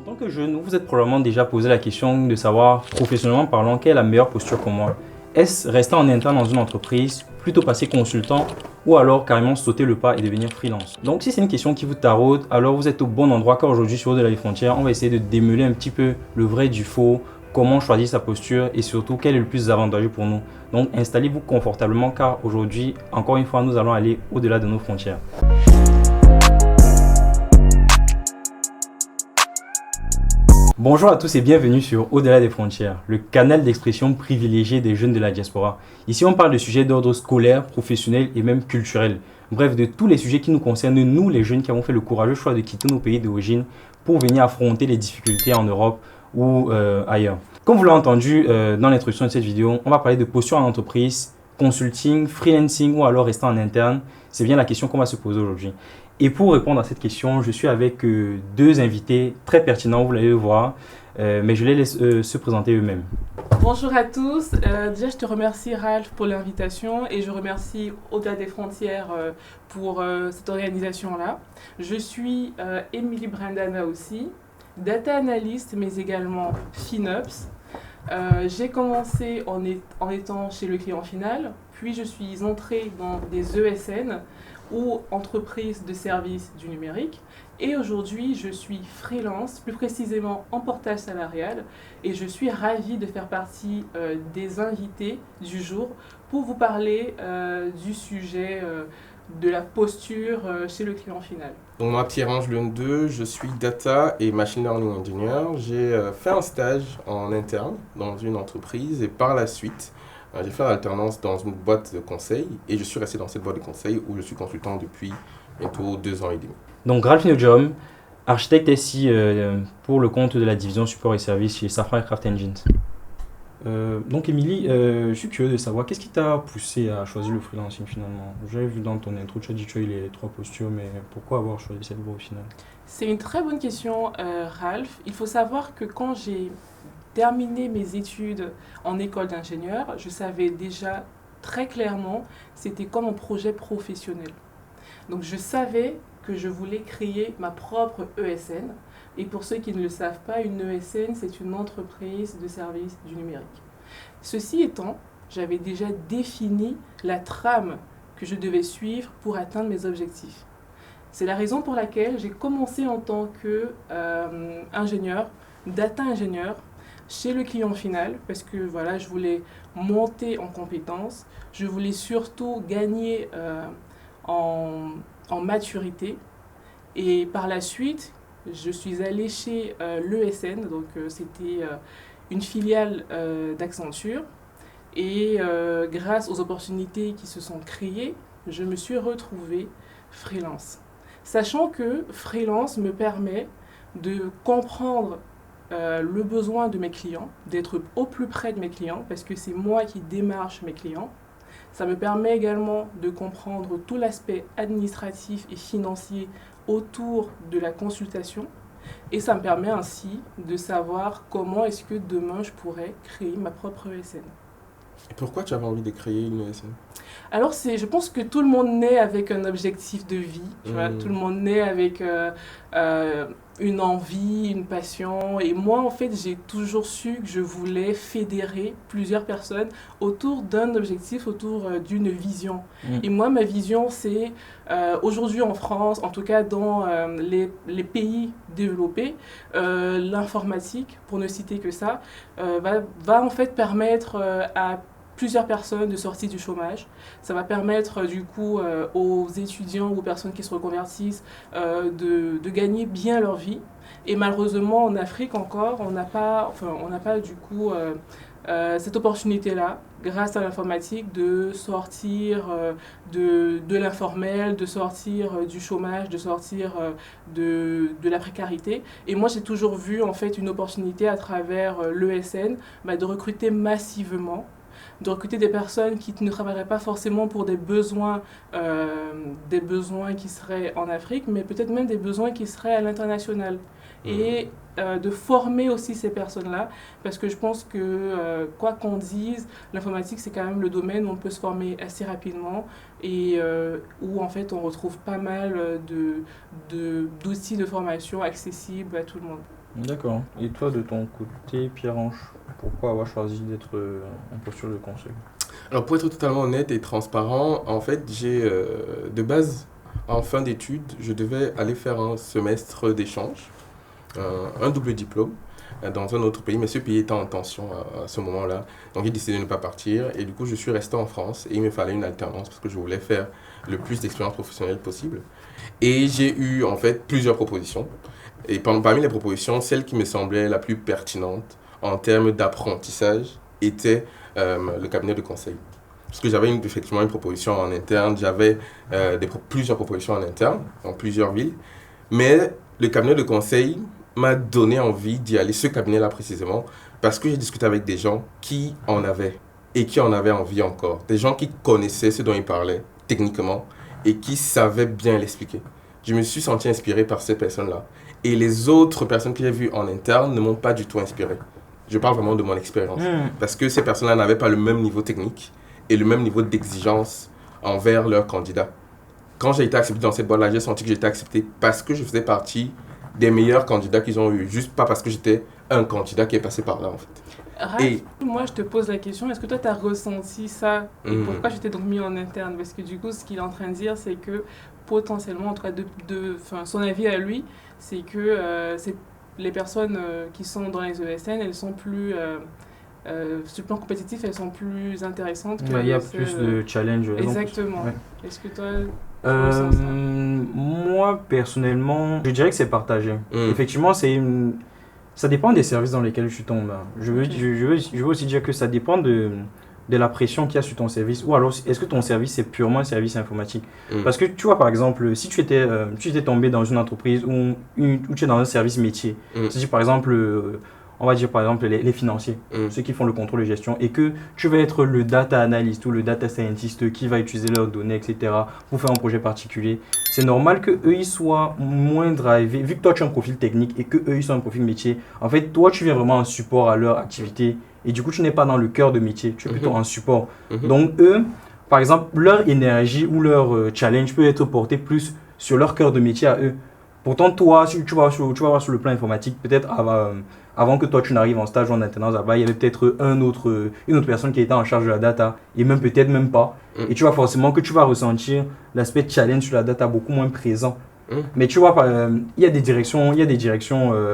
tant que jeune, vous vous êtes probablement déjà posé la question de savoir, professionnellement parlant, quelle est la meilleure posture pour moi. Est-ce rester en interne dans une entreprise, plutôt passer consultant, ou alors carrément sauter le pas et devenir freelance? Donc si c'est une question qui vous taraude, alors vous êtes au bon endroit, car aujourd'hui sur Au-delà des frontières, on va essayer de démêler un petit peu le vrai du faux, comment choisir sa posture et surtout quel est le plus avantageux pour nous. Donc installez-vous confortablement, car aujourd'hui, encore une fois, nous allons aller au-delà de nos frontières. Bonjour à tous et bienvenue sur Au-delà des frontières, le canal d'expression privilégié des jeunes de la diaspora. Ici, on parle de sujets d'ordre scolaire, professionnel et même culturel. Bref, de tous les sujets qui nous concernent, nous les jeunes qui avons fait le courageux choix de quitter nos pays d'origine pour venir affronter les difficultés en Europe ou ailleurs. Comme vous l'avez entendu dans l'introduction de cette vidéo, on va parler de posture en entreprise, consulting, freelancing ou alors rester en interne. C'est bien la question qu'on va se poser aujourd'hui. Et pour répondre à cette question, je suis avec deux invités très pertinents, vous l'allez voir, mais je les laisse se présenter eux-mêmes. Bonjour à tous, déjà je te remercie Ralph pour l'invitation et je remercie Au-delà des frontières pour cette organisation-là. Je suis Émilie Brandana aussi, data analyst mais également FinOps. J'ai commencé en étant chez le client final, puis je suis entrée dans des ESN ou entreprises de services du numérique. Et aujourd'hui, je suis freelance, plus précisément en portage salarial, et je suis ravie de faire partie des invités du jour pour vous parler du sujet de la posture chez le client final. Donc moi, Pierre-Ange Leundeux, je suis Data et Machine Learning Engineer. J'ai fait un stage en interne dans une entreprise et par la suite, j'ai fait une alternance dans une boîte de conseil et je suis resté dans cette boîte de conseil où je suis consultant depuis bientôt 2 ans et demi. Donc Ralph Nujom, architecte SI pour le compte de la division support et services chez Safran Aircraft Engines. Donc Émilie, je suis curieux de savoir, qu'est-ce qui t'a poussé à choisir le freelancing finalement? J'avais vu dans ton intro, tu as dit que tu as eu les 3 postures, mais pourquoi avoir choisi cette voie au final? C'est une très bonne question, Ralph. Il faut savoir que quand j'ai terminé mes études en école d'ingénieur, je savais déjà très clairement c'était quoi mon projet professionnel. Donc je savais que je voulais créer ma propre ESN. Et pour ceux qui ne le savent pas, une ESN, c'est une entreprise de services du numérique. Ceci étant, j'avais déjà défini la trame que je devais suivre pour atteindre mes objectifs. C'est la raison pour laquelle j'ai commencé en tant qu'ingénieur, data ingénieur, chez le client final, parce que voilà, je voulais monter en compétences, je voulais surtout gagner en maturité. Et par la suite, je suis allée chez l'ESN, donc c'était une filiale d'Accenture. Et grâce aux opportunités qui se sont créées, je me suis retrouvée freelance. Sachant que freelance me permet de comprendre le besoin de mes clients, d'être au plus près de mes clients, parce que c'est moi qui démarche mes clients. Ça me permet également de comprendre tout l'aspect administratif et financier autour de la consultation. Et ça me permet ainsi de savoir comment est-ce que demain je pourrais créer ma propre ESN. Et pourquoi tu avais envie de créer une ESN? Alors, je pense que tout le monde naît avec un objectif de vie. Tu vois, tout le monde naît avec une envie, une passion. Et moi, en fait, j'ai toujours su que je voulais fédérer plusieurs personnes autour d'un objectif, autour d'une vision. Et moi, ma vision, c'est aujourd'hui en France, en tout cas dans les pays développés, l'informatique, pour ne citer que ça, va en fait permettre à plusieurs personnes de sortir du chômage. Ça va permettre du coup aux étudiants ou aux personnes qui se reconvertissent de gagner bien leur vie. Et malheureusement en Afrique encore, on n'a pas du coup cette opportunité-là, grâce à l'informatique, de sortir de l'informel, de sortir du chômage, de sortir de la précarité. Et moi, j'ai toujours vu en fait une opportunité à travers l'ESN de recruter massivement, de recruter des personnes qui ne travailleraient pas forcément pour des besoins qui seraient en Afrique, mais peut-être même des besoins qui seraient à l'international. Et de former aussi ces personnes-là, parce que je pense que, quoi qu'on dise, l'informatique, c'est quand même le domaine où on peut se former assez rapidement et où, en fait, on retrouve pas mal d'outils de formation accessibles à tout le monde. D'accord. Et toi, de ton côté, Pierre-Ange, pourquoi avoir choisi d'être en posture de conseil? Alors, pour être totalement honnête et transparent, en fait, de base, en fin d'études, je devais aller faire un semestre d'échange, un double diplôme, dans un autre pays, mais ce pays était en tension à ce moment-là. Donc, j'ai décidé de ne pas partir et du coup, je suis resté en France et il me fallait une alternance parce que je voulais faire le plus d'expérience professionnelle possible. Et j'ai eu, en fait, plusieurs propositions. Et parmi les propositions, celle qui me semblait la plus pertinente en termes d'apprentissage était le cabinet de conseil. Parce que j'avais effectivement une proposition en interne, j'avais plusieurs propositions en interne, dans plusieurs villes. Mais le cabinet de conseil m'a donné envie d'y aller, ce cabinet-là précisément, parce que j'ai discuté avec des gens qui en avaient et qui en avaient envie encore. Des gens qui connaissaient ce dont ils parlaient techniquement et qui savaient bien l'expliquer. Je me suis senti inspiré par ces personnes-là. Et les autres personnes que j'ai vues en interne ne m'ont pas du tout inspiré. Je parle vraiment de mon expérience. Parce que ces personnes-là n'avaient pas le même niveau technique et le même niveau d'exigence envers leurs candidats. Quand j'ai été accepté dans cette boîte-là, j'ai senti que j'étais accepté parce que je faisais partie des meilleurs candidats qu'ils ont eu. Juste pas parce que j'étais un candidat qui est passé par là, en fait. Raph, moi je te pose la question, est-ce que toi tu as ressenti ça et pourquoi tu t'es donc mis en interne? Parce que du coup, ce qu'il est en train de dire, c'est que potentiellement, en tout cas, son avis à lui, c'est que les personnes qui sont dans les ESN, elles sont plus, sur le plan compétitif, elles sont plus intéressantes que Il y a plus de challenge. Exactement. Ouais. Est-ce que toi, tu ressens ça? Moi, personnellement, je dirais que c'est partagé. Effectivement, ça dépend des services dans lesquels tu tombes. Je veux aussi dire que ça dépend de la pression qu'il y a sur ton service. Ou alors, est-ce que ton service est purement un service informatique? Parce que tu vois, par exemple, si tu étais tombé dans une entreprise où tu es dans un service métier, c'est-à-dire par exemple, on va dire par exemple les financiers, ceux qui font le contrôle de gestion, et que tu vas être le data analyst ou le data scientist qui va utiliser leurs données, etc., pour faire un projet particulier, c'est normal qu'eux, ils soient moins drivés, vu que toi, tu as un profil technique et qu'eux, ils sont un profil métier. En fait, toi, tu viens vraiment en support à leur activité et du coup, tu n'es pas dans le cœur de métier, tu es plutôt en support. Donc, eux, par exemple, leur énergie ou leur challenge peut être porté plus sur leur cœur de métier à eux. Pourtant, toi, tu vas voir sur le plan informatique, peut-être avant que toi tu n'arrives en stage ou en alternance là-bas, il y avait peut-être une autre personne qui était en charge de la data, et même peut-être même pas. Et tu vois forcément que tu vas ressentir l'aspect challenge sur la data beaucoup moins présent. Mais tu vois, il y a des directions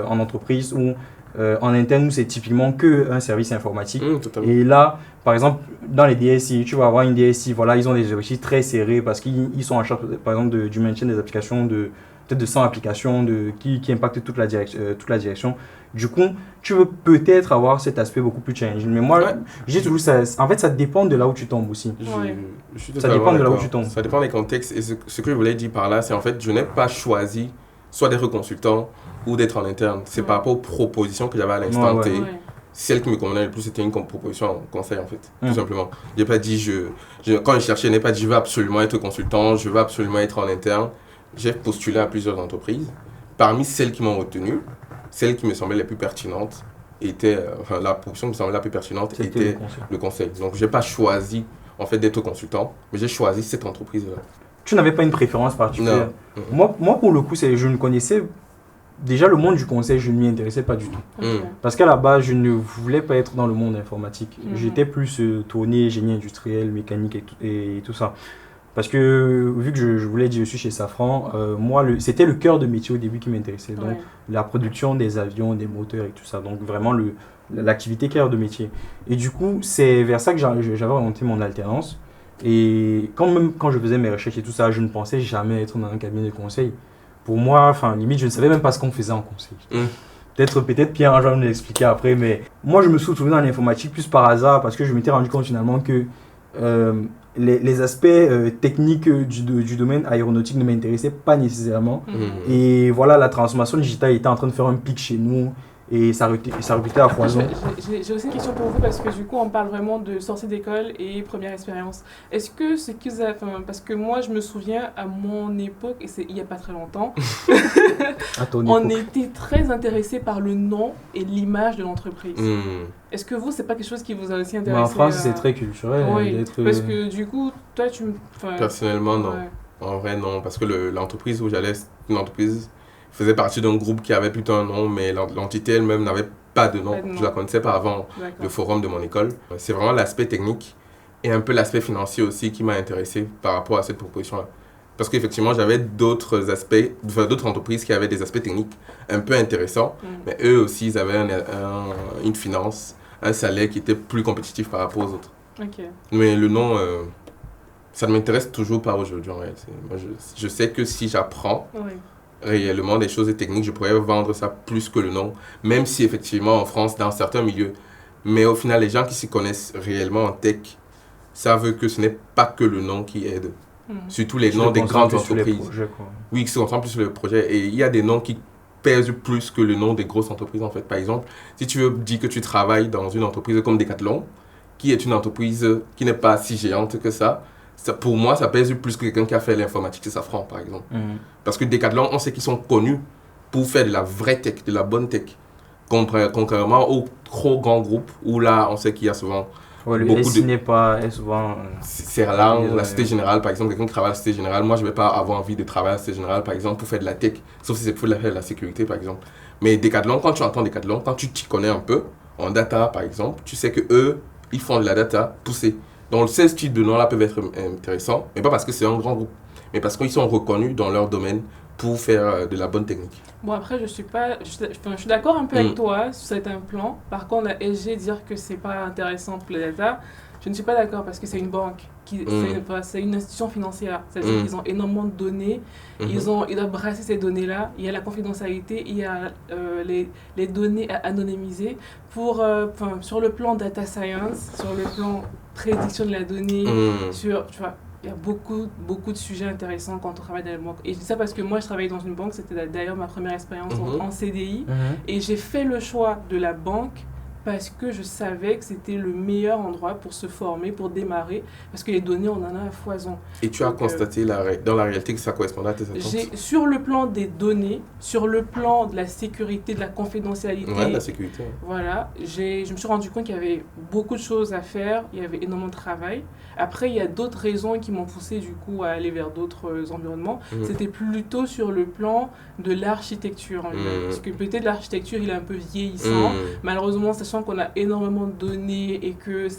en entreprise où en interne, c'est typiquement qu'un service informatique. Et là, par exemple, dans les DSI, tu vas avoir une DSI, voilà, ils ont des objectifs très serrés parce qu'ils sont en charge, par exemple, du maintien des applications, peut-être de 100 applications qui impactent toute la direction. Du coup, tu veux peut-être avoir cet aspect beaucoup plus challenging. Mais moi, j'ai toujours ça. En fait, ça dépend de là où tu tombes aussi. Ça dépend de là où tu tombes. Ça dépend des contextes. Et ce que je voulais dire par là, c'est en fait, je n'ai pas choisi soit d'être consultant ou d'être en interne. C'est par rapport aux propositions que j'avais à l'instant T. Celle qui me convenait le plus, c'était une proposition en conseil, en fait, tout simplement. Je n'ai pas dit, quand je cherchais, je n'ai pas dit, je veux absolument être consultant, je veux absolument être en interne. J'ai postulé à plusieurs entreprises. Parmi celles qui m'ont retenu, celle qui me semblait la plus pertinente était, la proposition qui me semblait la plus pertinente était le conseil. Donc, je n'ai pas choisi, en fait, d'être consultant, mais j'ai choisi cette entreprise-là. Tu n'avais pas une préférence particulière? Non. Moi, pour le coup, je ne connaissais... Déjà, le monde du conseil, je ne m'y intéressais pas du tout. Parce qu'à la base, je ne voulais pas être dans le monde informatique. J'étais plus tourné génie industriel, mécanique et tout ça. Parce que, vu que je voulais dire, je suis chez Safran, moi, c'était le cœur de métier au début qui m'intéressait. Donc, la production des avions, des moteurs et tout ça. Donc, vraiment, l'activité cœur de métier. Et du coup, c'est vers ça que j'avais orienté mon alternance. Et quand je faisais mes recherches et tout ça, je ne pensais jamais être dans un cabinet de conseil. Pour moi, limite, je ne savais même pas ce qu'on faisait en conseil. Peut-être Pierre va me l'expliquer après, mais moi, je me suis retrouvé dans l'informatique plus par hasard parce que je m'étais rendu compte finalement que les aspects techniques du domaine aéronautique ne m'intéressaient pas nécessairement. Et voilà, la transformation digitale était en train de faire un pic chez nous. Et ça rebutait à foison. J'ai aussi une question pour vous parce que du coup on parle vraiment de sortie d'école et première expérience. Est-ce que ce que vous avez, parce que moi je me souviens à mon époque, et c'est il n'y a pas très longtemps, on était très intéressé par le nom et l'image de l'entreprise. Est-ce que vous, c'est pas quelque chose qui vous a aussi intéressé? En France, c'est très culturel. Parce que du coup, toi tu... Personnellement, non. En vrai, non. Parce que l'entreprise où j'allais, c'est une entreprise faisais partie d'un groupe qui avait plutôt un nom, mais l'entité elle-même n'avait pas de nom. Pas de nom. Je la connaissais pas avant D'accord. le forum de mon école. C'est vraiment l'aspect technique et un peu l'aspect financier aussi qui m'a intéressé par rapport à cette proposition-là. Parce qu'effectivement, j'avais d'autres aspects, enfin, d'autres entreprises qui avaient des aspects techniques un peu intéressants, mais eux aussi, ils avaient une finance, un salaire qui était plus compétitif par rapport aux autres. Ok. Mais le nom, ça ne m'intéresse toujours pas aujourd'hui en réalité. Moi, je sais que si j'apprends Oui. réellement des choses techniques, je pourrais vendre ça plus que le nom, même si effectivement en France, dans certains milieux, mais au final, les gens qui s'y connaissent réellement en tech savent que ce n'est pas que le nom qui aide. Surtout les noms des grandes entreprises. Oui, qui se concentrent plus sur le projet. Et il y a des noms qui pèsent plus que le nom des grosses entreprises en fait. Par exemple, si tu veux dire que tu travailles dans une entreprise comme Decathlon, qui est une entreprise qui n'est pas si géante que ça, pour moi, ça pèse plus que quelqu'un qui a fait l'informatique chez Safran, par exemple. Parce que Decathlon, on sait qu'ils sont connus pour faire de la vraie tech, de la bonne tech. Contrairement aux trop grands groupes où là, on sait qu'il y a souvent ouais, le SI n'est pas souvent... C'est rare, la Société Générale, par exemple, quelqu'un qui travaille à la Société Générale, moi, je ne vais pas avoir envie de travailler à la Société Générale, par exemple, pour faire de la tech, sauf si c'est pour faire de la sécurité, par exemple. Mais Decathlon, quand tu entends Decathlon, quand tu t'y connais un peu, en data, par exemple, tu sais que eux, ils font de la data poussée. Donc, ces types de noms-là peuvent être intéressants, mais pas parce que c'est un grand groupe, mais parce qu'ils sont reconnus dans leur domaine pour faire de la bonne technique. Bon, après, je suis d'accord un peu avec toi sur certains plans. Par contre, la SG, dire que c'est pas intéressant pour les data, je ne suis pas d'accord parce que c'est une banque, c'est une institution financière. C'est-à-dire qu'ils ont énormément de données, ils doivent brasser ces données-là. Il y a la confidentialité, il y a les données à anonymiser. Sur le plan data science, sur le plan prédiction de la donnée, tu vois, il y a beaucoup de sujets intéressants quand on travaille dans la banque. Et je dis ça parce que moi, je travaillais dans une banque, c'était d'ailleurs ma première expérience en CDI. Et j'ai fait le choix de la banque parce que je savais que c'était le meilleur endroit pour se former, pour démarrer, parce que les données, on en a à foison. Et tu as constaté dans la réalité que ça correspondait à tes attentes? Sur le plan des données, sur le plan de la sécurité, de la confidentialité, ouais, la sécurité. Voilà, je me suis rendu compte qu'il y avait beaucoup de choses à faire, il y avait énormément de travail. Après, il y a d'autres raisons qui m'ont poussé du coup à aller vers d'autres environnements. C'était plutôt sur le plan de l'architecture. Parce que peut-être l'architecture, il est un peu vieillissant. Malheureusement, sachant qu'on a énormément de données et que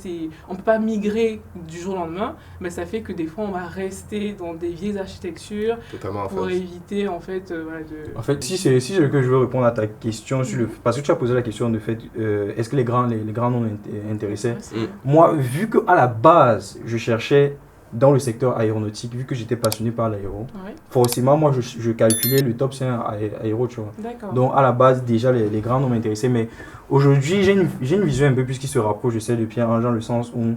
on ne peut pas migrer du jour au lendemain, mais ça fait que des fois, on va rester dans des vieilles architectures pour éviter en fait En fait, si je veux répondre à ta question, parce que tu as posé la question de fait, est-ce que les grands noms intéressaient? Moi, vu qu'à la base, je cherchais dans le secteur aéronautique, vu que j'étais passionné par l'aéro, forcément, moi, je calculais le top 5 aéro, tu vois. Donc, à la base, déjà, les grands noms m'intéressaient, mais aujourd'hui, j'ai une vision un peu plus qui se rapproche de celle de Pierre-Ange, dans le sens où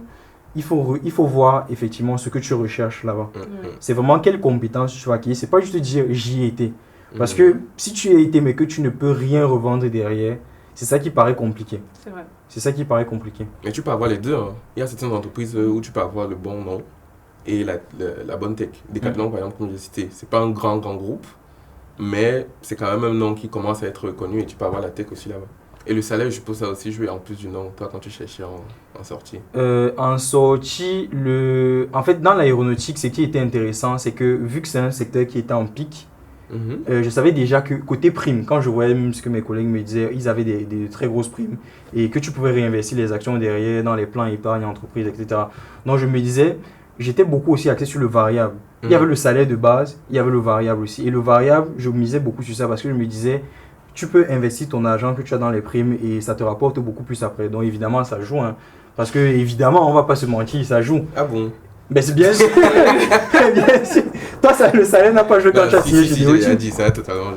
il faut voir effectivement ce que tu recherches là-bas. C'est vraiment quelles compétences tu vas acquérir. C'est pas juste dire j'y étais. Parce que si tu y as été, mais que tu ne peux rien revendre derrière, c'est ça qui paraît compliqué. C'est vrai. C'est ça qui paraît compliqué. Mais tu peux avoir les deux. Hein. Il y a certaines entreprises où tu peux avoir le bon nom et la bonne tech. Decathlon, par exemple, comme j'ai cité, c'est pas un grand groupe, mais c'est quand même un nom qui commence à être reconnu et tu peux avoir la tech aussi là-bas. Et le salaire, je suppose, ça aussi jouer en plus du nom, toi, quand tu cherchais en sortie. En sortie, en fait, dans l'aéronautique, ce qui était intéressant, c'est que vu que c'est un secteur qui était en pic, je savais déjà que côté prime, quand je voyais même ce que mes collègues me disaient, ils avaient des très grosses primes et que tu pouvais réinvestir les actions derrière dans les plans épargne entreprise, etc. Donc je me disais, j'étais beaucoup aussi axé sur le variable. Il y avait le salaire de base, il y avait le variable aussi. Et le variable, je misais beaucoup sur ça parce que je me disais, tu peux investir ton argent que tu as dans les primes et ça te rapporte beaucoup plus après. Donc évidemment, ça joue. Hein. Parce que évidemment, on ne va pas se mentir, ça joue. Ah bon? Ben c'est bien sûr. Bien sûr. Toi, le salaire n'a pas joué quand tu as signé. J'ai dit ça, totalement.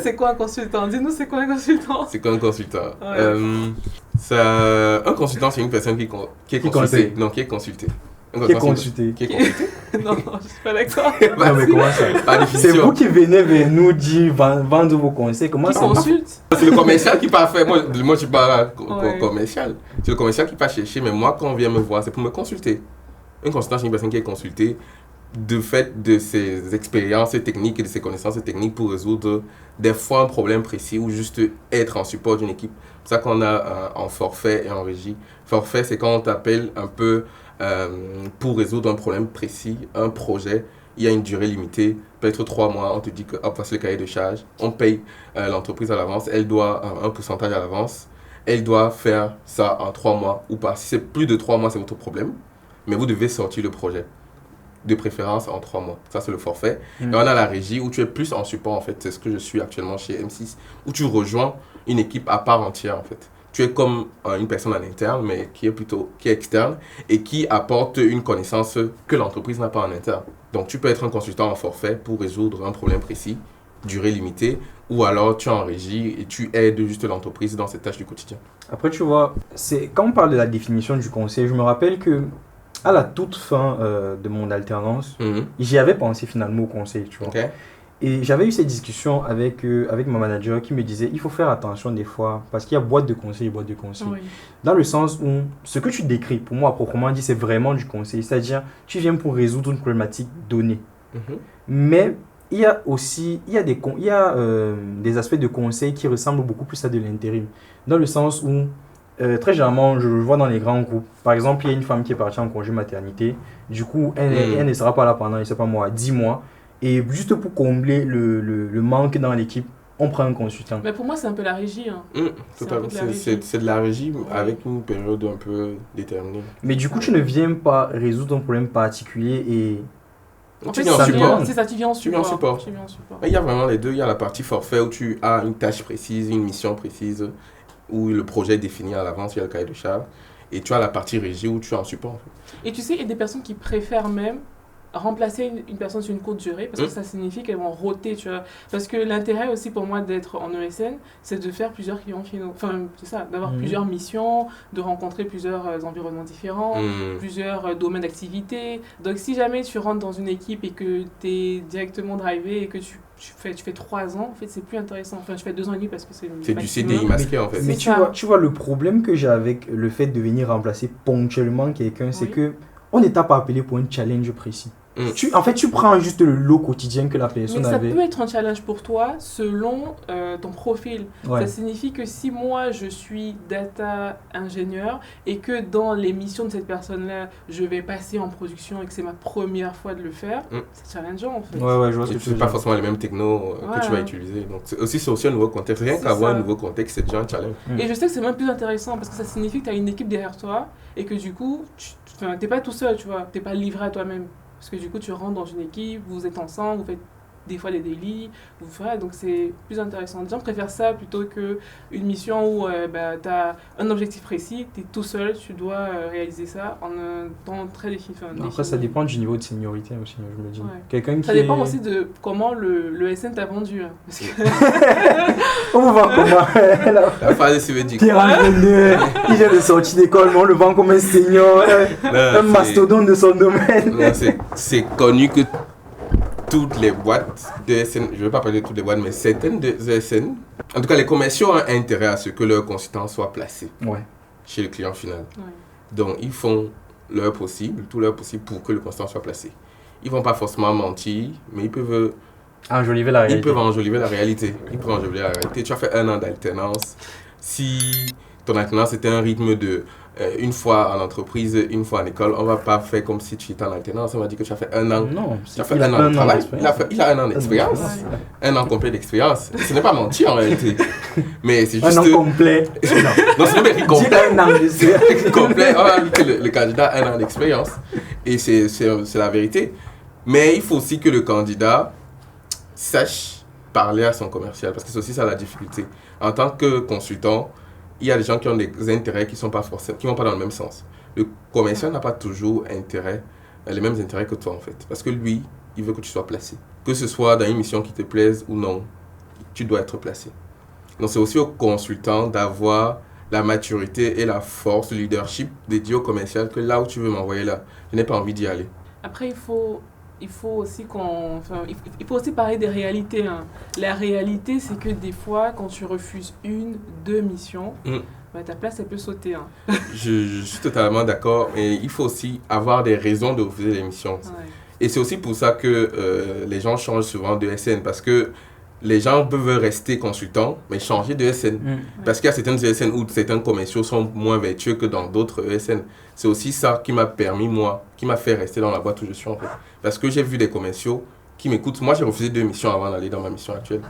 C'est quoi un consultant? Dis-nous, c'est quoi un consultant? C'est quoi un consultant? Un consultant, c'est une personne qui est consultée. Non, qui est consultée. Qui est consulté. Non, je suis pas d'accord. Non, mais comment ça? C'est vous qui venez vers nous dire vendre vos conseils. Comment ça? Consulte? C'est le commercial qui part faire. Moi, je suis pas commercial. C'est le commercial qui part chercher. Mais moi, quand on vient me voir, c'est pour me consulter. Un consultant, c'est une personne qui est consultée de fait de ses expériences techniques et de ses connaissances techniques pour résoudre des fois un problème précis ou juste être en support d'une équipe. C'est ça qu'on a en forfait et en régie. Forfait, c'est quand on t'appelle un peu pour résoudre un problème précis, un projet, il y a une durée limitée, peut-être 3 mois, on te dit que hop, voici le cahier de charge, on paye l'entreprise à l'avance, elle doit un pourcentage à l'avance, elle doit faire ça en 3 mois ou pas. Si c'est plus de 3 mois, c'est votre problème, mais vous devez sortir le projet. De préférence en 3 mois. Ça, c'est le forfait. Et on a la régie où tu es plus en support, en fait. C'est ce que je suis actuellement chez M6, où tu rejoins une équipe à part entière, en fait. Tu es comme une personne en interne, mais qui est externe et qui apporte une connaissance que l'entreprise n'a pas en interne. Donc, tu peux être un consultant en forfait pour résoudre un problème précis, durée limitée, ou alors tu es en régie et tu aides juste l'entreprise dans ses tâches du quotidien. Après, tu vois, quand on parle de la définition du conseil, je me rappelle que à la toute fin de mon alternance, j'y avais pensé finalement au conseil, tu vois. Okay. Et j'avais eu cette discussion avec mon manager qui me disait il faut faire attention des fois parce qu'il y a boîte de conseil et boîte de conseil. Oui. Dans le sens où ce que tu décris, pour moi, proprement dit, c'est vraiment du conseil. C'est-à-dire, tu viens pour résoudre une problématique donnée. Mais il y a aussi des aspects de conseil qui ressemblent beaucoup plus à de l'intérim. Dans le sens où très généralement, je le vois dans les grands groupes. Par exemple, il y a une femme qui est partie en congé maternité. Du coup, elle ne sera pas là pendant, je sais pas moi, 10 mois. Et juste pour combler le manque dans l'équipe, on prend un consultant. Mais pour moi, c'est un peu la régie. Hein. Totalement. C'est de la régie avec une période un peu déterminée. Mais du coup, tu ne viens pas résoudre un problème particulier et... En fait, c'est ça, tu viens en support. Il y a vraiment les deux. Il y a la partie forfait où tu as une tâche précise, une mission précise, où le projet est défini à l'avance, il y a le cahier de charge. Et tu as la partie régie où tu es en support. En fait. Et tu sais, il y a des personnes qui préfèrent même remplacer une personne sur une courte durée parce que ça signifie qu'elles vont roter, tu vois. Parce que l'intérêt aussi pour moi d'être en ESN, c'est de faire plusieurs clients finaux. Enfin, c'est ça, d'avoir plusieurs missions, de rencontrer plusieurs environnements différents, plusieurs domaines d'activité. Donc si jamais tu rentres dans une équipe et que tu es directement drivé et que tu fais 3 ans, en fait, c'est plus intéressant. Enfin, je fais 2 ans et demi parce que c'est du CDI masqué, en fait. Mais tu vois, le problème que j'ai avec le fait de venir remplacer ponctuellement quelqu'un, c'est que on n'est pas appelé pour un challenge précis. En fait, tu prends juste le lot quotidien que la personne avait. Mais ça peut être un challenge pour toi selon ton profil. Ouais. Ça signifie que si moi, je suis data ingénieur et que dans les missions de cette personne-là, je vais passer en production et que c'est ma première fois de le faire, c'est challengeant en fait. Ouais, je vois ce que tu veux dire. C'est pas forcément les mêmes technos que tu vas utiliser. Donc, c'est aussi un nouveau contexte. Rien qu'avoir un nouveau contexte, c'est déjà un challenge. Et je sais que c'est même plus intéressant parce que ça signifie que tu as une équipe derrière toi et que du coup, tu n'es pas tout seul, tu vois. Tu n'es pas livré à toi-même. Parce que du coup, tu rentres dans une équipe, vous êtes ensemble, vous faites des fois des délits, donc c'est plus intéressant. Les gens préfèrent ça plutôt qu'une mission où tu as un objectif précis, tu es tout seul, tu dois réaliser ça en un temps très défini. Après, ça dépend du niveau de seniorité aussi, je me dis. Ouais. Ça dépend aussi de comment le SN t'a vendu. Hein, parce que... On vous vend comment la phase civique. Il vient de sortir d'école, mais on le vend comme un senior, un mastodonte de son domaine. Non, c'est connu que toutes les boîtes de SN, je ne vais pas parler de toutes les boîtes, mais certaines de SN, en tout cas les commerciaux ont intérêt à ce que leur consultant soit placé chez le client final. Ouais. Donc ils font tout leur possible pour que le consultant soit placé. Ils ne vont pas forcément mentir, mais ils peuvent enjoliver la réalité. Ils peuvent enjoliver la réalité. Tu as fait 1 an d'alternance. Si ton alternance était un rythme de une fois en entreprise, une fois en école, on ne va pas faire comme si tu étais en alternance. On va dire que tu as fait 1 an. Non, tu as fait 1 an de travail. Il a 1 an d'expérience. 1 an complet d'expérience. Ce n'est pas mentir en réalité. Mais c'est juste... 1 an complet. Non, ce n'est pas complet. 1 an d'expérience. Complet. On va dire que le candidat a 1 an d'expérience. Et c'est la vérité. Mais il faut aussi que le candidat sache parler à son commercial. Parce que c'est aussi ça la difficulté. En tant que consultant, il y a des gens qui ont des intérêts qui ne vont pas dans le même sens. Le commercial n'a pas toujours les mêmes intérêts que toi en fait. Parce que lui, il veut que tu sois placé. Que ce soit dans une mission qui te plaise ou non, tu dois être placé. Donc c'est aussi au consultant d'avoir la maturité et la force, le leadership dédié au commercial que là où tu veux m'envoyer là, je n'ai pas envie d'y aller. Après, il faut aussi il faut aussi parler des réalités. Hein. La réalité, c'est que des fois, quand tu refuses 1-2 missions, ta place, elle peut sauter. Hein. Je suis totalement d'accord. Mais il faut aussi avoir des raisons de refuser les missions. Ouais. Et c'est aussi pour ça que les gens changent souvent de SN. Parce que les gens peuvent rester consultants, mais changer de ESN. Parce qu'il y a certaines ESN où certains commerciaux sont moins vertueux que dans d'autres ESN. C'est aussi ça qui m'a permis, moi, qui m'a fait rester dans la boîte où je suis en fait. Parce que j'ai vu des commerciaux qui m'écoutent. Moi, j'ai refusé 2 missions avant d'aller dans ma mission actuelle.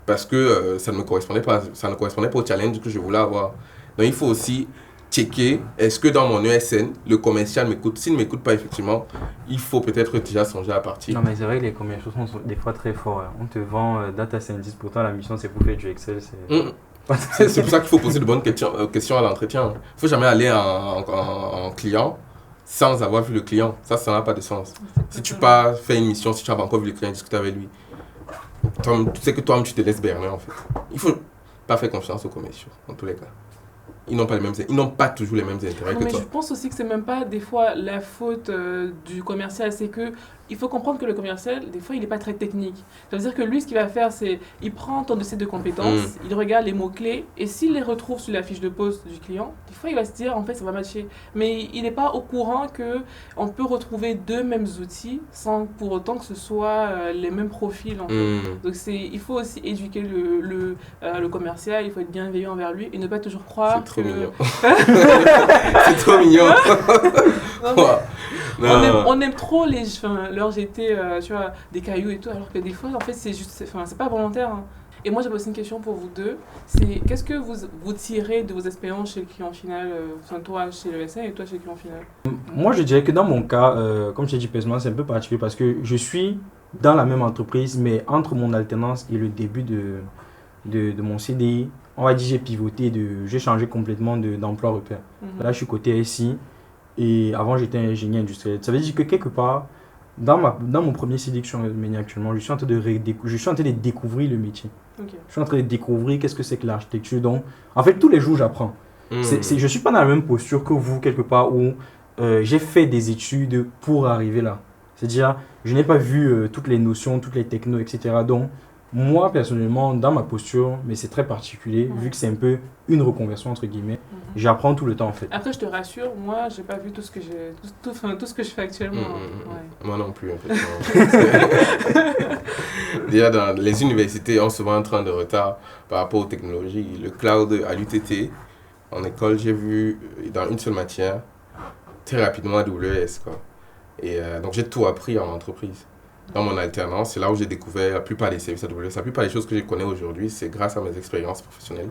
Parce que ça ne me correspondait pas. Ça ne correspondait pas au challenge que je voulais avoir. Donc, il faut aussi checker, est-ce que dans mon ESN, le commercial m'écoute. S'il ne m'écoute pas, effectivement, il faut peut-être déjà songer à partir. Non, mais c'est vrai que les commerciaux sont des fois très forts. Hein. On te vend data scientist, pourtant la mission c'est pour faire du Excel. C'est pour ça qu'il faut poser de bonnes questions à l'entretien. Il ne faut jamais aller en client sans avoir vu le client. Ça n'a pas de sens. Si tu n'as pas fait une mission, si tu n'as pas encore vu le client, discuter avec lui, tu sais que toi-même tu te laisses berner en fait. Il ne faut pas faire confiance aux commerciaux, dans tous les cas. Ils n'ont pas toujours les mêmes intérêts que toi. Je pense aussi que c'est même pas des fois la faute du commercial, c'est que il faut comprendre que le commercial, des fois, il n'est pas très technique. Ça veut dire que lui, ce qu'il va faire, c'est il prend ton dossier de compétences, il regarde les mots-clés, et s'il les retrouve sur la fiche de poste du client, des fois, il va se dire, en fait, ça va matcher. Mais il n'est pas au courant qu'on peut retrouver 2 mêmes outils sans pour autant que ce soit les mêmes profils. En fait. Donc, il faut aussi éduquer le commercial, il faut être bienveillant envers lui et ne pas toujours croire c'est trop mignon. C'est trop mignon. On aime trop leur jeter des cailloux et tout, alors que des fois, en fait, c'est pas volontaire. Hein. Et moi, j'avais aussi une question pour vous deux. C'est qu'est-ce que vous tirez de vos expériences chez le client final, toi chez le SN et toi chez le client final? Moi, je dirais que dans mon cas, comme je t'ai dit, personnellement, c'est un peu particulier parce que je suis dans la même entreprise, mais entre mon alternance et le début de mon CDI, on va dire j'ai pivoté, j'ai changé complètement d'emploi repère. Là, je suis côté SI. Et avant, j'étais ingénieur industriel. Ça veut dire que quelque part, dans mon premier CDI que je suis en train de mener actuellement, je suis en train de découvrir le métier. Okay. Je suis en train de découvrir qu'est-ce que c'est que l'architecture. Donc, en fait, tous les jours, j'apprends. Je ne suis pas dans la même posture que vous, quelque part, où j'ai fait des études pour arriver là. C'est-à-dire, je n'ai pas vu toutes les notions, toutes les technos, etc. Donc, moi, personnellement, dans ma posture, mais c'est très particulier, vu que c'est un peu une reconversion, entre guillemets, j'apprends tout le temps, en fait. Après, je te rassure, moi, j'ai pas vu tout ce que je fais actuellement. Moi non plus, en fait. Déjà, dans les universités, on se voit en train de retard par rapport aux technologies. Le cloud à l'UTT, en école, j'ai vu, dans une seule matière, très rapidement AWS, quoi. Et donc, j'ai tout appris en entreprise. Dans mon alternance, c'est là où j'ai découvert la plupart des services AWS. La plupart des choses que je connais aujourd'hui, c'est grâce à mes expériences professionnelles,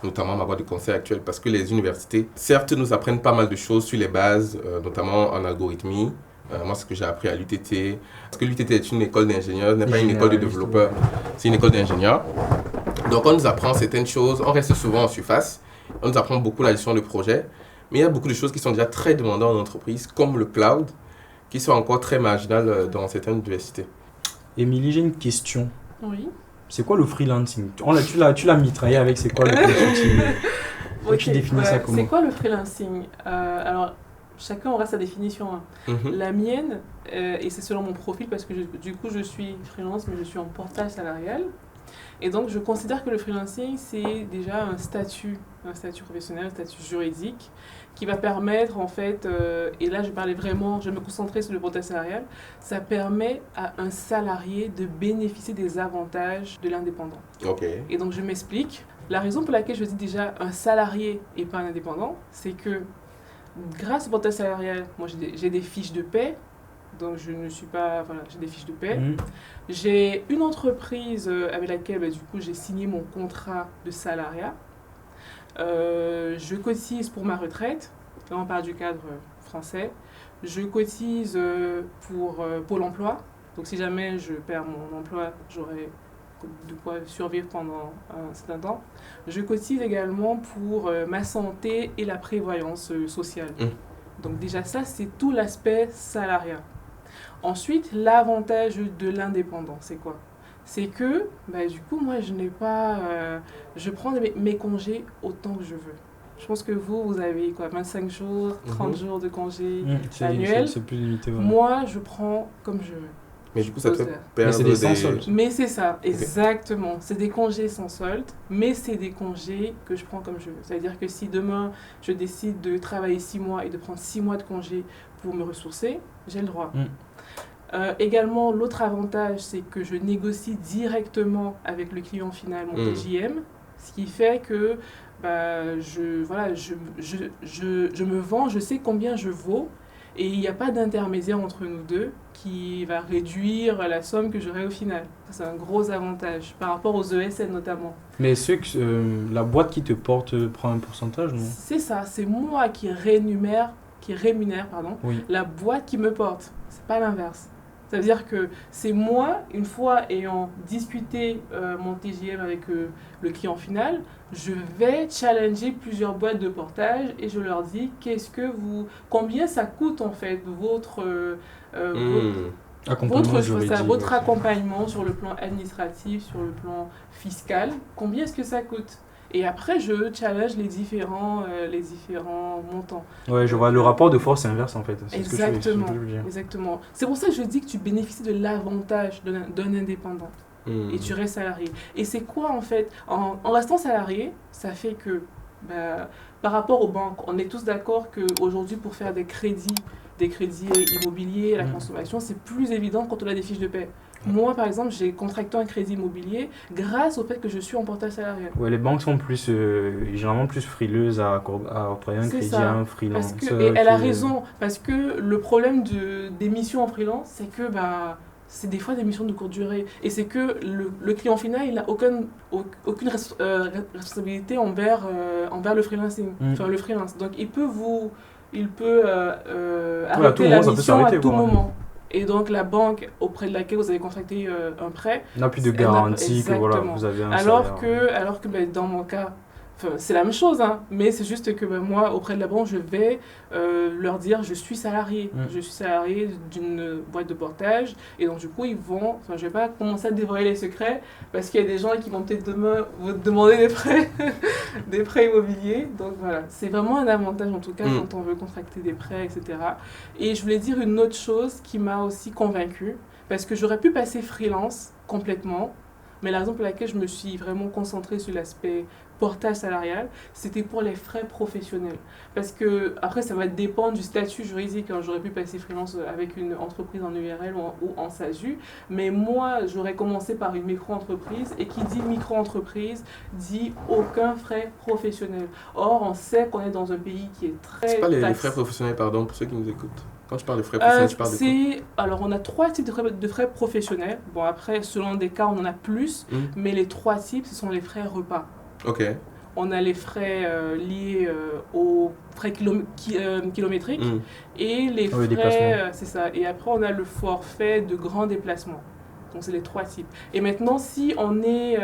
notamment ma boîte de conseil actuelle, parce que les universités, certes, nous apprennent pas mal de choses sur les bases, notamment en algorithmie. Moi, ce que j'ai appris à l'UTT, parce que l'UTT est une école d'ingénieurs, n'est pas une école de développeurs, c'est une école d'ingénieurs. Donc, on nous apprend certaines choses, on reste souvent en surface, on nous apprend beaucoup la gestion de projet, mais il y a beaucoup de choses qui sont déjà très demandantes en entreprise, comme le cloud, qui sont encore très marginales dans certaines universités. Émilie, j'ai une question. Oui. C'est quoi le freelancing? Tu l'as mitraillé avec c'est quoi le consulting? Okay, tu définis ça comment? C'est quoi le freelancing? Alors, chacun aura sa définition. Hein. La mienne, et c'est selon mon profil, parce que du coup, je suis freelance, mais je suis en portage salarial. Et donc, je considère que le freelancing, c'est déjà un statut professionnel, un statut juridique, qui va permettre, en fait, et là, je vais me concentrer sur le portage salarial, ça permet à un salarié de bénéficier des avantages de l'indépendant. Okay. Et donc, je m'explique. La raison pour laquelle je dis déjà un salarié et pas un indépendant, c'est que grâce au portage salarial, moi, j'ai des fiches de paie. Donc, je ne suis pas... Voilà, j'ai des fiches de paie. J'ai une entreprise avec laquelle, du coup, j'ai signé mon contrat de salariat. Je cotise pour ma retraite. Là, on parle du cadre français. Je cotise pour Pôle emploi. Donc, si jamais je perds mon emploi, j'aurai de quoi survivre pendant un certain temps. Je cotise également pour ma santé et la prévoyance sociale. Donc, déjà, ça, c'est tout l'aspect salariat. Ensuite, l'avantage de l'indépendant, c'est quoi? C'est que, du coup, moi, je n'ai pas... je prends mes congés autant que je veux. Je pense que vous avez quoi, 25 jours, 30 jours de congés annuels. C'est plus limité. Ouais. Moi, je prends comme je veux. Mais du coup, ça te fait perdre mais c'est des sans solde. Mais c'est ça, exactement. Okay. C'est des congés sans solde, mais c'est des congés que je prends comme je veux. C'est-à-dire que si demain, je décide de travailler 6 mois et de prendre 6 mois de congés pour me ressourcer, j'ai le droit. Également, l'autre avantage, c'est que je négocie directement avec le client final mon TJM, ce qui fait que je me vends, je sais combien je vaux, et il n'y a pas d'intermédiaire entre nous deux qui va réduire la somme que j'aurai au final. Ça, c'est un gros avantage par rapport aux ESN notamment. Mais la boîte qui te porte prend un pourcentage, non? C'est ça, c'est moi qui rémunère Oui. la boîte qui me porte. C'est pas l'inverse. Ça veut dire que c'est moi, une fois ayant discuté mon TJM avec le client final, je vais challenger plusieurs boîtes de portage et je leur dis combien ça coûte en fait votre accompagnement sur le plan administratif, sur le plan fiscal, combien est-ce que ça coûte? Et après, je challenge les différents montants. Ouais, je vois. Le rapport de force inverse, en fait. C'est Exactement. Ce que je veux dire. Exactement. C'est pour ça que je dis que tu bénéficies de l'avantage d'un indépendant. Et tu restes salarié. Et c'est quoi, en fait? En restant salarié, ça fait que, par rapport aux banques, on est tous d'accord qu'aujourd'hui, pour faire des crédits immobiliers à la consommation, c'est plus évident quand on a des fiches de paie. Moi, par exemple, j'ai contracté un crédit immobilier grâce au fait que je suis en portage salarial. Ouais, les banques sont généralement plus frileuses à octroyer un crédit à un freelance. Et elle a raison, parce que le problème des missions en freelance, c'est que c'est des fois des missions de courte durée. Et c'est que le client final, il n'a aucune responsabilité envers le freelancing, enfin le freelance. Donc il peut arrêter la mission à tout moment. Et donc la banque auprès de laquelle vous avez contracté un prêt n'a plus de garantie que vous avez un salaire. Alors que dans mon cas, c'est la même chose, hein, mais c'est juste que moi, auprès de la banque, je vais leur dire je suis salarié. Je suis salarié d'une boîte de portage. Et donc, du coup, je ne vais pas commencer à dévoiler les secrets parce qu'il y a des gens qui vont peut-être demain vous demander des prêts, des prêts immobiliers. Donc, voilà, c'est vraiment un avantage en tout cas quand on veut contracter des prêts, etc. Et je voulais dire une autre chose qui m'a aussi convaincue parce que j'aurais pu passer freelance complètement. Mais la raison pour laquelle je me suis vraiment concentrée sur l'aspect portage salarial, c'était pour les frais professionnels. Parce que, après, ça va dépendre du statut juridique. J'aurais pu passer freelance avec une entreprise en URL ou en SASU. Mais moi, j'aurais commencé par une micro-entreprise. Et qui dit micro-entreprise dit aucun frais professionnel. Or, on sait qu'on est dans un pays qui est très... C'est pas les frais professionnels, pardon, pour ceux qui nous écoutent. Quand tu parles de frais professionnels, tu parles de quoi? Alors, on a 3 types de frais professionnels. Bon, après, selon des cas, on en a plus. Mais les 3 types, ce sont les frais repas. Ok. On a les frais liés aux frais kilométriques et les frais, c'est ça. Et après, on a le forfait de grand déplacement. Donc, c'est les 3 types. Et maintenant, si on est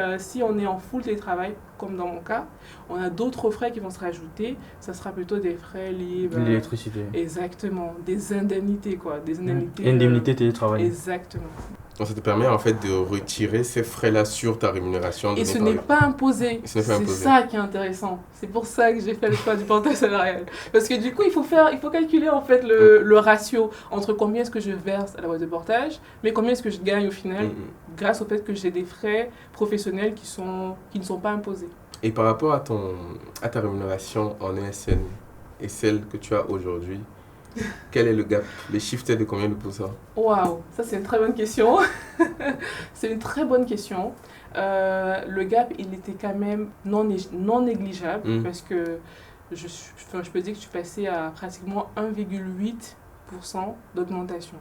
en full télétravail, comme dans mon cas, on a d'autres frais qui vont se rajouter. Ça sera plutôt des frais liés... l'électricité. Exactement. Des indemnités, quoi. Des indemnités... Indemnité télétravail. Exactement. Donc ça te permet en fait de retirer ces frais-là sur ta rémunération. Et ce n'est pas imposé. C'est ça qui est intéressant. C'est pour ça que j'ai fait le choix du portage salarial. Parce que du coup, il faut calculer en fait le ratio entre combien est-ce que je verse à la boîte de portage, mais combien est-ce que je gagne au final, grâce au fait que j'ai des frais professionnels qui ne sont pas imposés. Et par rapport à ta rémunération en ESN et celle que tu as aujourd'hui, quel est le gap? Les chiffres, c'est de combien de pourcents? Waouh, ça c'est une très bonne question. C'est une très bonne question. Le gap, il était quand même non négligeable parce que je peux dire que je suis passée à pratiquement 1,8% d'augmentation.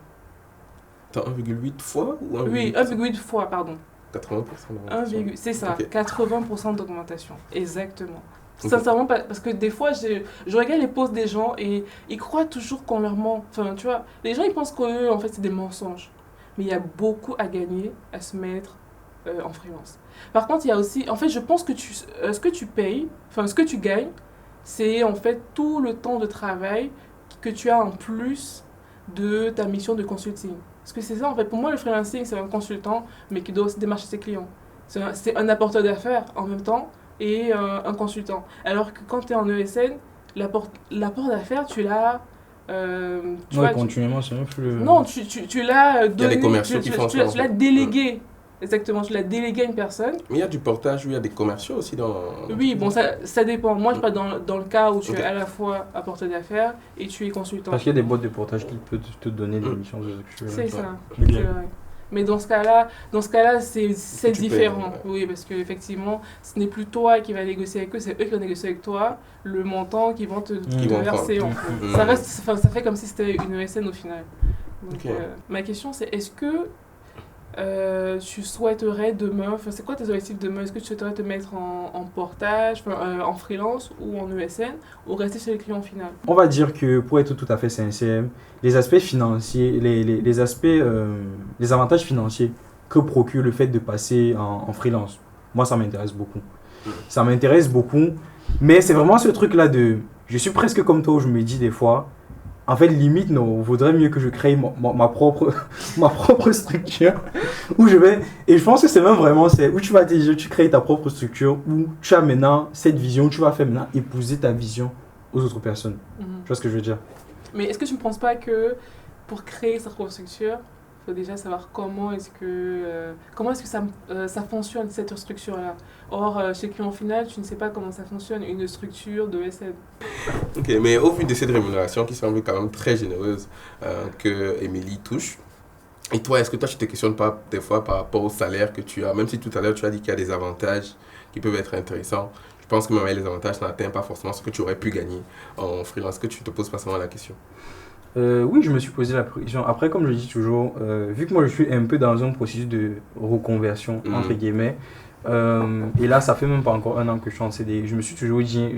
T'as 1,8 fois ou 1,8%? Oui, 1,8 fois, pardon. 80% d'augmentation. C'est ça, okay. 80% d'augmentation, exactement. Sincèrement, parce que des fois, je regarde les posts des gens et ils croient toujours qu'on leur ment. Enfin, tu vois, les gens, ils pensent qu'eux, en fait, c'est des mensonges. Mais il y a beaucoup à gagner à se mettre en freelance. Par contre, il y a aussi... En fait, je pense que ce que tu payes, enfin, ce que tu gagnes, c'est en fait tout le temps de travail que tu as en plus de ta mission de consulting. Parce que c'est ça, en fait. Pour moi, le freelancing, c'est un consultant, mais qui doit aussi démarcher ses clients. C'est un apporteur d'affaires en même temps et un consultant. Alors que quand tu es en ESN, l'apport d'affaires, tu l'as... continuellement, c'est un peu... Non, tu l'as donné, il y a des commerciaux qui font ça. Tu l'as délégué. Exactement, tu l'as délégué à une personne. Mais il y a du portage où il y a des commerciaux aussi dans... Oui, bon, ça dépend. Moi, je parle dans le cas où tu Ok. es à la fois apporteur d'affaires et tu es consultant. Parce qu'il y a des boîtes de portage qui peuvent te donner des missions de structure. C'est ça. Ok. C'est vrai. Mais dans ce cas-là, c'est Tu payes, différent. ouais. Oui, parce qu'effectivement, ce n'est plus toi qui vas négocier avec eux, c'est eux qui vont négocier avec toi le montant qu'ils vont te Qu'ils vont verser. prendre. En fait. Mhm. Ça reste, enfin, ça fait comme si c'était une ESN au final. Donc, Ok. ma question, c'est est-ce que tu souhaiterais demain, enfin, c'est quoi tes objectifs demain? Est-ce que tu souhaiterais te mettre en portage, en freelance ou en ESN, ou rester chez le client final? On va dire que pour être tout à fait sincère, les aspects financiers, les aspects, les avantages financiers que procure le fait de passer en freelance, moi ça m'intéresse beaucoup. Ça m'intéresse beaucoup, mais c'est vraiment ce truc-là de, je suis presque comme toi où je me dis des fois, en fait limite non, vaudrait mieux que je crée ma propre, ma propre structure où je vais, et je pense que c'est même vraiment, c'est où tu vas déjà, tu crées ta propre structure où tu as maintenant cette vision, tu vas faire maintenant épouser ta vision aux autres personnes. Mhm. Tu vois ce que je veux dire? Mais est-ce que tu ne penses pas que pour créer sa propre structure, il faut déjà savoir comment est-ce que ça fonctionne, cette structure-là? Or, chez le client final, tu ne sais pas comment ça fonctionne, une structure de SN. Ok, mais au vu de cette rémunération qui semble quand même très généreuse que Émilie touche, et toi, est-ce que toi, tu te questionnes pas des fois par rapport au salaire que tu as, même si tout à l'heure tu as dit qu'il y a des avantages qui peuvent être intéressants, je pense que même avec les avantages, ça n'atteint pas forcément ce que tu aurais pu gagner en freelance, que tu te poses pas seulement la question. Oui, je me suis posé la question. Après, comme je dis toujours, vu que moi je suis un peu dans un processus de reconversion, Mhm. entre guillemets, et là ça fait même pas encore un an que je suis en CDI, je me suis toujours dit,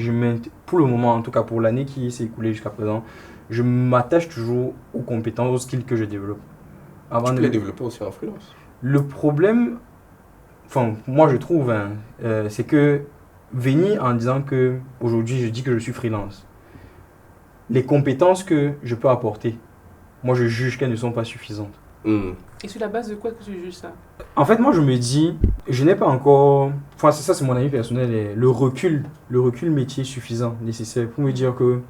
pour le moment, en tout cas pour l'année qui s'est écoulée jusqu'à présent, je m'attache toujours aux compétences, aux skills que je développe. Avant Tu peux de- les développer aussi en freelance. Le problème, enfin, moi je trouve, hein, c'est que venir en disant que aujourd'hui je dis que je suis freelance, les compétences que je peux apporter, moi je juge qu'elles ne sont pas suffisantes. Mhm. Et sur la base de quoi que tu juges ça? En fait, moi je me dis, je n'ai pas encore, enfin c'est ça, c'est mon avis personnel, et le recul métier suffisant, nécessaire pour me dire que,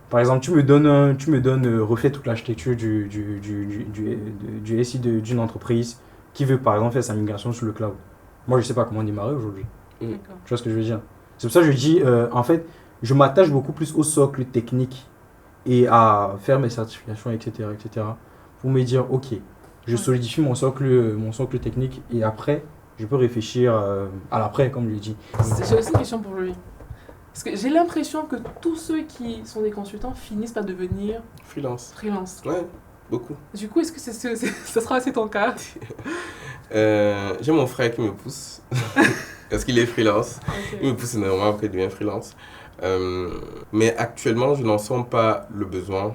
par exemple, tu me donnes refait toute l'architecture du SI d'une entreprise qui veut par exemple faire sa migration sur le cloud. Moi je sais pas comment démarrer aujourd'hui. D'accord. Tu vois ce que je veux dire? C'est pour ça que je dis, en fait, je m'attache beaucoup plus au socle technique et à faire mes certifications, etc., etc., pour me dire, ok, je solidifie mon socle technique et après, je peux réfléchir à l'après, comme je l'ai dit. J'ai aussi une question pour lui. Parce que j'ai l'impression que tous ceux qui sont des consultants finissent par devenir Freelance. freelance. Ouais, beaucoup. Du coup, est-ce que ça sera assez ton cas? J'ai mon frère qui me pousse parce qu'il est freelance. Ok. Il me pousse énormément pour qu'il devienne freelance. Mais actuellement, je n'en sens pas le besoin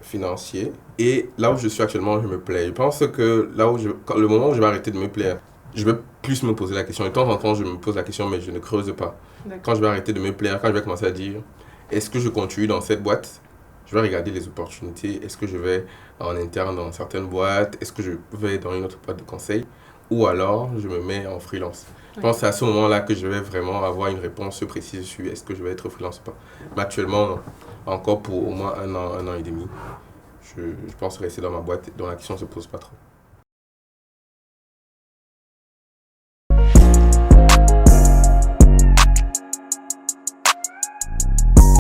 financier. Et là où je suis actuellement, je me plais. Je pense que le moment où je vais arrêter de me plaire, je vais plus me poser la question. De temps en temps, je me pose la question, mais je ne creuse pas. D'accord. Quand je vais arrêter de me plaire, quand je vais commencer à dire, est-ce que je continue dans cette boîte? Je vais regarder les opportunités. Est-ce que je vais en interne dans certaines boîtes? Est-ce que je vais dans une autre boîte de conseil? Ou alors, je me mets en freelance. Je pense que c'est à ce moment-là que je vais vraiment avoir une réponse précise sur est-ce que je vais être freelance ou pas. Mais actuellement, non. Encore pour au moins un an et demi, je pense rester dans ma boîte dont la question ne se pose pas trop.